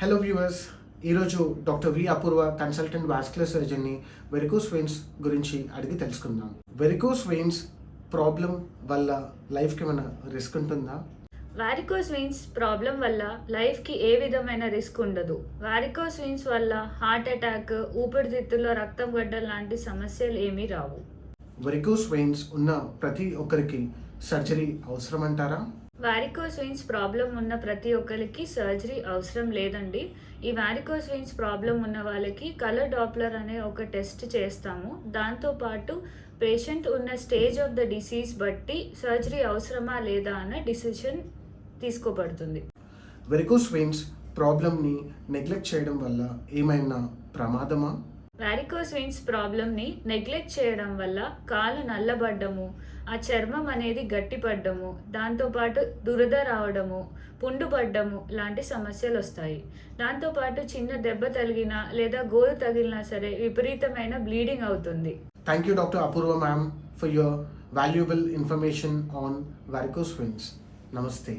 Hello viewers, ఈరోజు doctor V అపూర్వ consultant vascular సర్జన్ని varicose veins గురించి అడిగి తెలుసుకుందాం. వెరికోస్ వెయిన్స్ ప్రాబ్లం వల్ల లైఫ్కి ఏమైనా రిస్క్ ఉంటుందా? వారికోస్ వెయిన్స్ ప్రాబ్లం వల్ల లైఫ్కి ఏ విధమైన రిస్క్ ఉండదు. వారికోస్ వెయిన్స్ వల్ల హార్ట్ అటాక్, ఊపిరితిత్తుల్లో రక్తం గడ్డల లాంటి సమస్యలు ఏమీ రావు. వెరికోస్ వెయిన్స్ ఉన్న ప్రతి ఒక్కరికి సర్జరీ అవసరం అంటారా? వారికోస్ వెయిన్స్ ప్రాబ్లం ఉన్న ప్రతి ఒక్కరికి సర్జరీ అవసరం లేదండి. ఈ వారికోస్ వెయిన్స్ ప్రాబ్లం ఉన్న వాళ్ళకి కలర్ డాప్లర్ అనే ఒక టెస్ట్ చేస్తాము. దాంతోపాటు పేషెంట్ ఉన్న స్టేజ్ ఆఫ్ ద డిసీజ్ బట్టి సర్జరీ అవసరమా లేదా అన్న డిసిషన్ తీసుకోబడుతుంది. వెరికోస్ వెయిన్స్ ప్రాబ్లమ్ని నెగ్లెక్ట్ చేయడం వల్ల ఏమైనా ప్రమాదమా? వారికోస్ వెయిన్స్ ప్రాబ్లమ్ని నెగ్లెక్ట్ చేయడం వల్ల కాలు నల్లబడ్డము, ఆ చర్మం అనేది గట్టిపడ్డము, దాంతోపాటు దురద రావడము, పుండు పడ్డము లాంటి సమస్యలు వస్తాయి. దాంతోపాటు చిన్న దెబ్బ తగిలినా లేదా గోరు తగిలినా సరే విపరీతమైన బ్లీడింగ్ అవుతుంది. Thank you doctor Apoorva ma'am for your valuable information on varicose veins. నమస్తే.